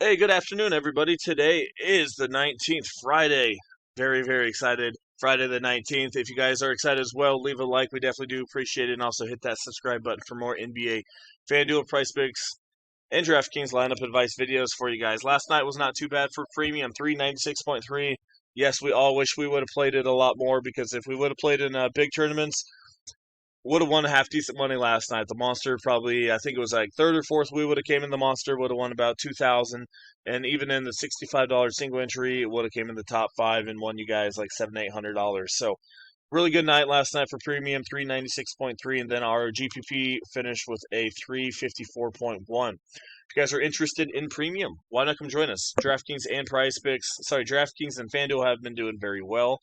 Hey, good afternoon, everybody. Today is the 19th, Friday. Very, very excited. Friday the 19th. If you guys are excited as well, leave a like. We definitely do appreciate it. And also hit that subscribe button for more NBA Fanduel price picks and DraftKings lineup advice videos for you guys. Last night was not too bad for premium, 396.3. Yes, we all wish we would have played it a lot more because if we would have played in big tournaments, would have won half decent money last night. The monster probably, I think it was like third or fourth. We would have came in the monster, would have won about 2,000, and even in the $65 single entry, it would have came in the top five and won you guys like $700-800. So really good night last night for premium, 396.3, and then our GPP finished with a 354.1. If you guys are interested in premium, why not come join us? DraftKings and DraftKings and FanDuel have been doing very well.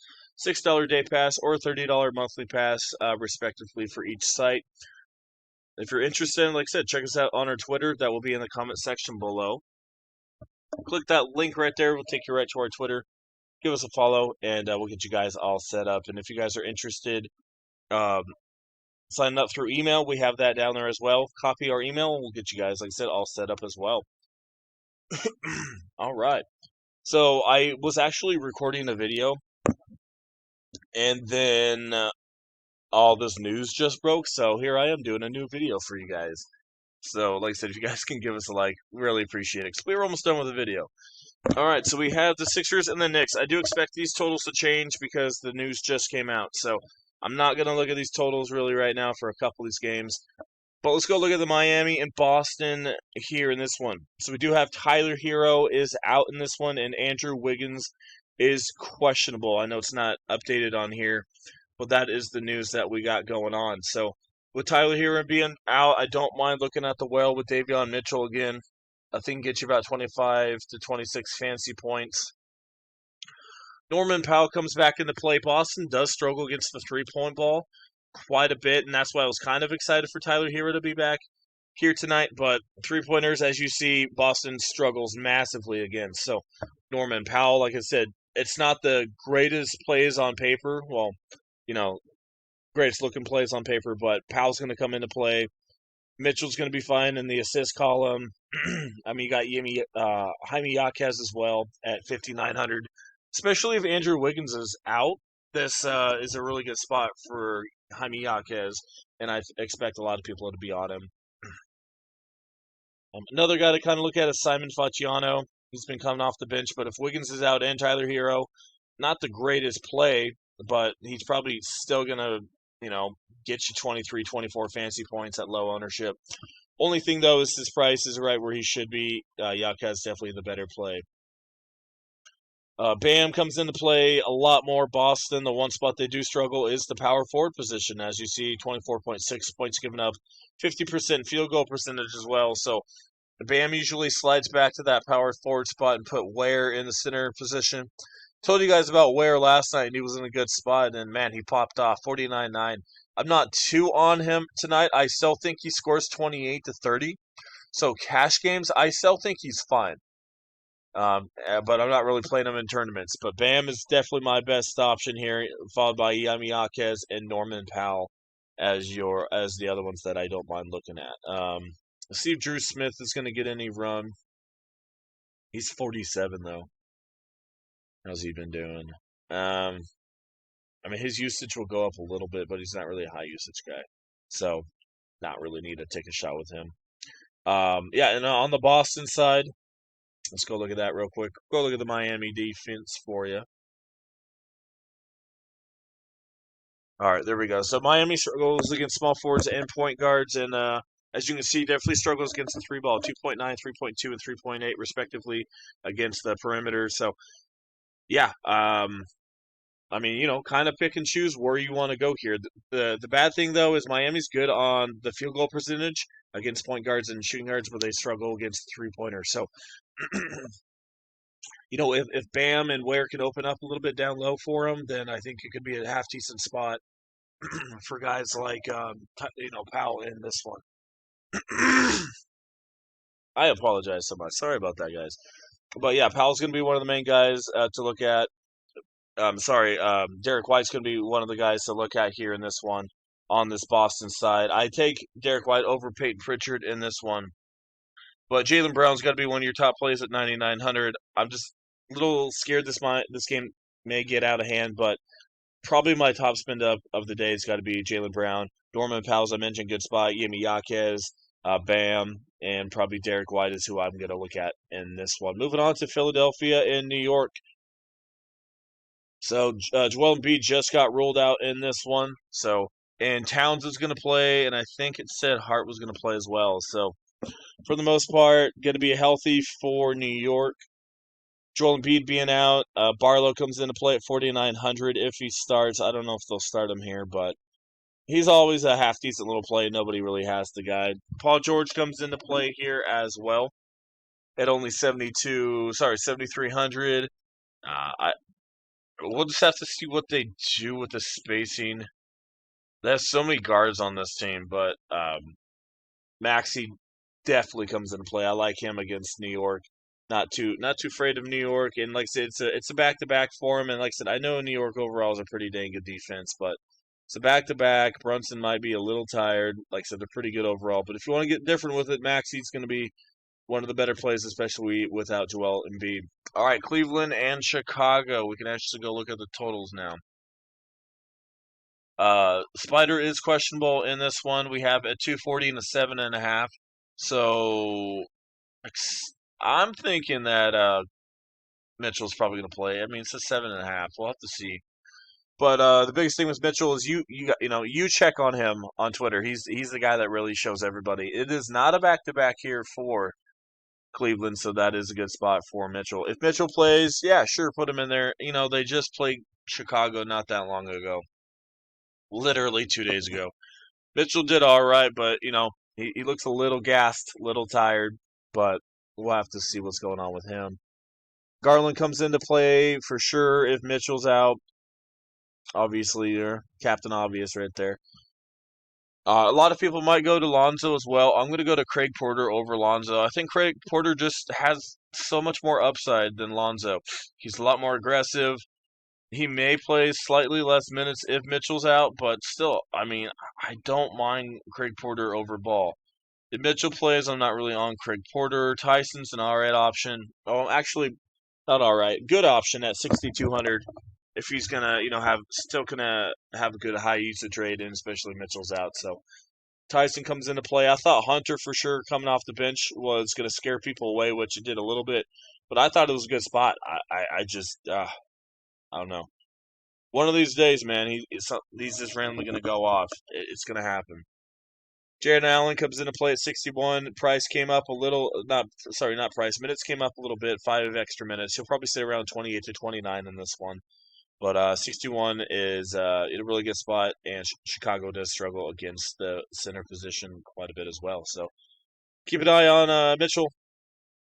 $6 day pass or $30 monthly pass, respectively, for each site. If you're interested, like I said, check us out on our Twitter. That will be in the comment section below. Click that link right there. We'll take you right to our Twitter. Give us a follow, and we'll get you guys all set up. And if you guys are interested, sign up through email. We have that down there as well. Copy our email, and we'll get you guys, like I said, all set up as well. All right. So I was actually recording a video, and then all this news just broke, so here I am doing a new video for you guys. So, like I said, if you guys can give us a like, we really appreciate it, because we're almost done with the video. Alright, so we have the Sixers and the Knicks. I do expect these totals to change because the news just came out, so I'm not going to look at these totals really right now for a couple of these games. But let's go look at the Miami and Boston here in this one. So we do have Tyler Hero is out in this one, and Andrew Wiggins is questionable. I know it's not updated on here, but that is the news that we got going on. So with Tyler Hero being out, I don't mind looking at the well with Davion Mitchell again. I think get you about 25 to 26 fancy points. Norman Powell comes back into play. Boston does struggle against the three-point ball quite a bit, and that's why I was kind of excited for Tyler Hero to be back here tonight. But three-pointers, as you see, Boston struggles massively against. So Norman Powell, like I said, it's not the greatest plays on paper. Well, greatest looking plays on paper, but Powell's going to come into play. Mitchell's going to be fine in the assist column. I mean, you got Jaime Jaquez as well at 5,900. Especially if Andrew Wiggins is out, this is a really good spot for Jaime Jaquez, and I expect a lot of people to be on him. Another guy to kind of look at is Simon Faciano. He's been coming off the bench, but if Wiggins is out and Tyler Hero, not the greatest play, but he's probably still going to, get you 23, 24 fancy points at low ownership. Only thing, though, is his price is right where he should be. Jaquez definitely the better play. Bam comes into play a lot more. Boston, the one spot they do struggle is the power forward position. As you see, 24.6 points given up, 50% field goal percentage as well. So Bam usually slides back to that power forward spot and put Ware in the center position. Told you guys about Ware last night, and he was in a good spot, and man, he popped off 49.9. I'm not too on him tonight. I still think he scores 28 to 30. So cash games, I still think he's fine. But I'm not really playing him in tournaments. But Bam is definitely my best option here, followed by Jaime Jaquez and Norman Powell as the other ones that I don't mind looking at. Let's see if Drew Smith is going to get any run. He's 47 though. How's he been doing? I mean, his usage will go up a little bit, but he's not really a high usage guy, so not really need to take a shot with him. Yeah, and on the Boston side. Let's go look at that real quick. Go look at the Miami defense for you. All right, there we go. So Miami struggles against small forwards and point guards, and as you can see, definitely struggles against the three ball, 2.9, 3.2, and 3.8 respectively against the perimeter. So, yeah, I mean, kind of pick and choose where you want to go here. The bad thing, though, is Miami's good on the field goal percentage against point guards and shooting guards, but they struggle against three-pointers. So, if Bam and Ware can open up a little bit down low for him, then I think it could be a half-decent spot for guys like, Powell in this one. I apologize so much. Sorry about that, guys. But, yeah, Powell's going to be one of the main guys to look at. Derek White's going to be one of the guys to look at here in this one on this Boston side. I take Derek White over Peyton Pritchard in this one. But Jaylen Brown's got to be one of your top plays at 9,900. I'm just a little scared this game may get out of hand, but probably my top spend up of the day has got to be Jaylen Brown. Norman Powell's I mentioned, good spot. Yemi Yaquez, Bam, and probably Derek White is who I'm going to look at in this one. Moving on to Philadelphia and New York. So Joel Embiid just got ruled out in this one. And Towns is going to play, and I think it said Hart was going to play as well. So for the most part, going to be healthy for New York. Joel Embiid being out, Barlow comes into play at 4,900 if he starts. I don't know if they'll start him here, but he's always a half decent little play. Nobody really has the guy. Paul George comes into play here as well at only 7,300. We'll just have to see what they do with the spacing. There's so many guards on this team, but Maxey definitely comes into play. I like him against New York. Not too afraid of New York, and like I said, it's a back-to-back for him. And like I said, I know New York overall is a pretty dang good defense, but it's a back-to-back. Brunson might be a little tired. Like I said, they're pretty good overall. But if you want to get different with it, Maxey's going to be one of the better plays, especially without Joel Embiid. All right, Cleveland and Chicago. We can actually go look at the totals now. Spider is questionable in this one. We have a 240 and a 7.5. So I'm thinking that Mitchell's probably going to play. I mean, it's a 7.5. We'll have to see. But the biggest thing with Mitchell is you check on him on Twitter. He's the guy that really shows everybody. It is not a back-to-back here for Cleveland, so that is a good spot for Mitchell. If Mitchell plays, yeah, sure, put him in there. They just played Chicago not that long ago. Literally 2 days ago. Mitchell did all right, but he looks a little gassed, a little tired, but we'll have to see what's going on with him. Garland comes into play for sure if Mitchell's out. Obviously, you're Captain Obvious right there. A lot of people might go to Lonzo as well. I'm going to go to Craig Porter over Lonzo. I think Craig Porter just has so much more upside than Lonzo. He's a lot more aggressive. He may play slightly less minutes if Mitchell's out, but still, I mean, I don't mind Craig Porter over Ball. If Mitchell plays, I'm not really on Craig Porter. Tyson's an alright option. Oh, actually, not alright. Good option at 6,200 if he's gonna, still gonna have a good high usage rate, and especially Mitchell's out. So Tyson comes into play. I thought Hunter for sure coming off the bench was gonna scare people away, which it did a little bit, but I thought it was a good spot. I just I don't know. One of these days, man, he's just randomly going to go off. It's going to happen. Jared Allen comes into play at 61. Price came up a little. Not Price. Minutes came up a little bit. 5 extra minutes. He'll probably stay around 28 to 29 in this one. But 61 is a really good spot, and Chicago does struggle against the center position quite a bit as well. So keep an eye on Mitchell.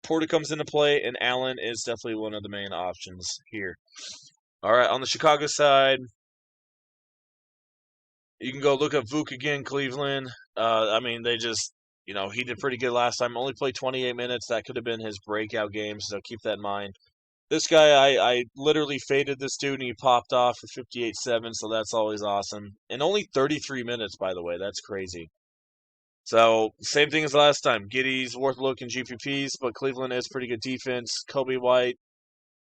Porter comes into play, and Allen is definitely one of the main options here. All right, on the Chicago side, you can go look up Vuk again, Cleveland. I mean, they just, he did pretty good last time. Only played 28 minutes. That could have been his breakout game, so keep that in mind. This guy, I literally faded this dude, and he popped off for 58.7, so that's always awesome. And only 33 minutes, by the way. That's crazy. So, same thing as last time. Giddey's worth a look in GPPs, but Cleveland is pretty good defense. Kobe White,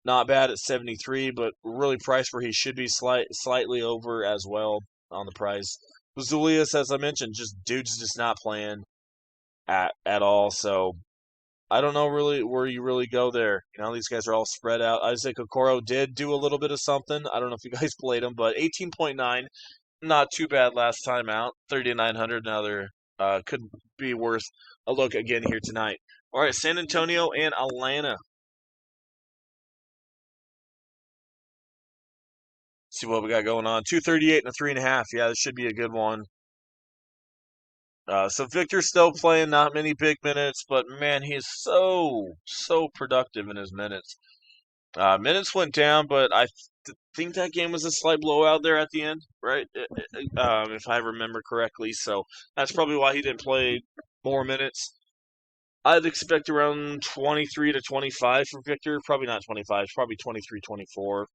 not bad at 73, but really priced where he should be slightly over as well on the price. Zulius, as I mentioned, dude's just not playing at all. So I don't know really where you really go there. These guys are all spread out. Isaac Okoro did do a little bit of something. I don't know if you guys played him, but 18.9, not too bad last time out. 3,900, another could be worth a look again here tonight. All right, San Antonio and Atlanta. See what we got going on. 238 and a 3.5. Yeah, this should be a good one. So Victor's still playing, not many big minutes, but man, he is so productive in his minutes. Minutes went down, but I think that game was a slight blowout there at the end, right? If I remember correctly. So that's probably why he didn't play more minutes. I'd expect around 23 to 25 for Victor. Probably not 25, probably 23, 24.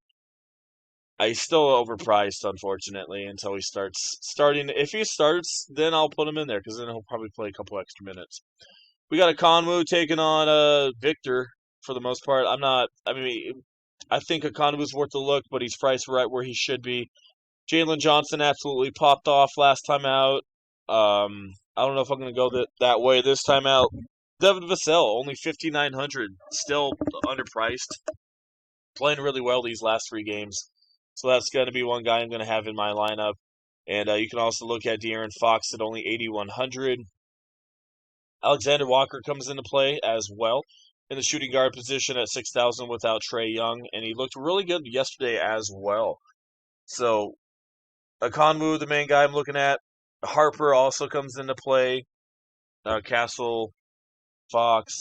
He's still overpriced, unfortunately, until he starts. If he starts, then I'll put him in there because then he'll probably play a couple extra minutes. We got a Conwu taking on Victor for the most part. I think a Conwu's worth a look, but he's priced right where he should be. Jalen Johnson absolutely popped off last time out. I don't know if I'm going to go that way this time out. Devin Vassell, only 5,900, still underpriced. Playing really well these last 3 games. So that's going to be one guy I'm going to have in my lineup. And you can also look at De'Aaron Fox at only 8,100. Alexander Walker comes into play as well in the shooting guard position at 6,000 without Trae Young. And he looked really good yesterday as well. So Akonwu, the main guy I'm looking at. Harper also comes into play. Castle, Fox,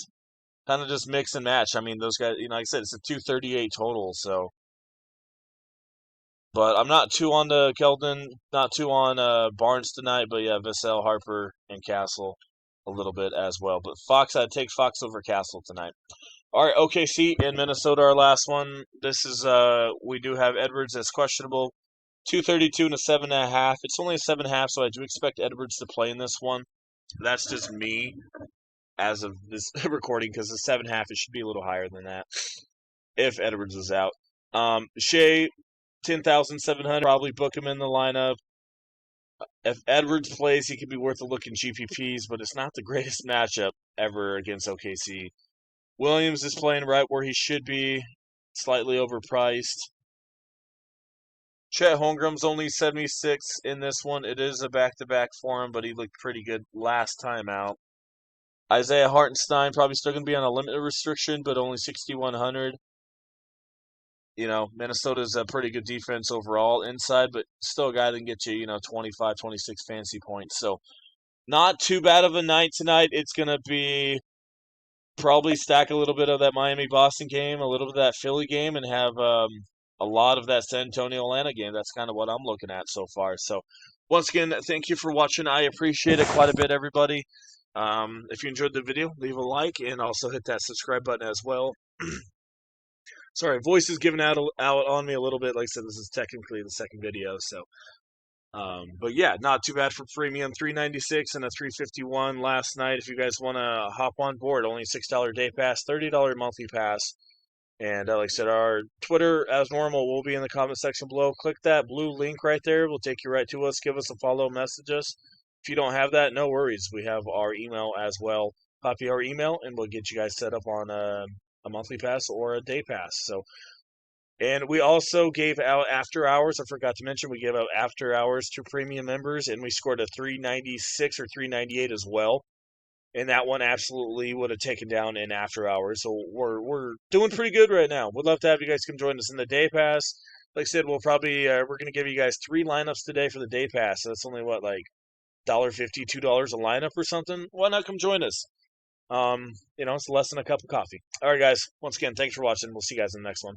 kind of just mix and match. I mean, those guys, like I said, it's a 238 total. So, but I'm not too on the Keldon, not too on Barnes tonight. But yeah, Vassell, Harper, and Castle a little bit as well. But Fox, I'd take Fox over Castle tonight. All right, OKC in Minnesota, our last one. This is we do have Edwards as questionable. 232 and a 7.5. It's only a 7.5, so I do expect Edwards to play in this one. That's just me as of this recording, because the 7.5, it should be a little higher than that if Edwards is out. Shea, 10,700. Probably book him in the lineup. If Edwards plays, he could be worth a look in GPPs, but it's not the greatest matchup ever against OKC. Williams is playing right where he should be, slightly overpriced. Chet Holmgren's only 76 in this one. It is a back-to-back for him, but he looked pretty good last time out. Isaiah Hartenstein probably still going to be on a limited restriction, but only 6,100. Minnesota's a pretty good defense overall inside, but still a guy that can get you, 25, 26 fantasy points. So not too bad of a night tonight. It's going to be probably stack a little bit of that Miami-Boston game, a little bit of that Philly game, and have a lot of that San Antonio-Atlanta game. That's kind of what I'm looking at so far. So once again, thank you for watching. I appreciate it quite a bit, everybody. If you enjoyed the video, leave a like and also hit that subscribe button as well. Sorry, voice is giving out on me a little bit. Like I said, this is technically the second video, so. But yeah, not too bad for premium. 396 and a 351 last night. If you guys want to hop on board, only $6 day pass, $30 monthly pass. And like I said, our Twitter, as normal, will be in the comment section below. Click that blue link right there. We'll take you right to us. Give us a follow, message us. If you don't have that, no worries. We have our email as well. Copy our email, and we'll get you guys set up on a monthly pass or a day pass. So, and we also gave out after hours. I forgot to mention we gave out after hours to premium members, and we scored a 396 or 398 as well. And that one absolutely would have taken down in after hours. So we're doing pretty good right now. We'd love to have you guys come join us in the day pass. Like I said, we'll probably we're going to give you guys 3 lineups today for the day pass. So that's only what, like $1.50, $2 a lineup or something. Why not come join us? It's less than a cup of coffee. All right, guys. Once again, thanks for watching. We'll see you guys in the next one.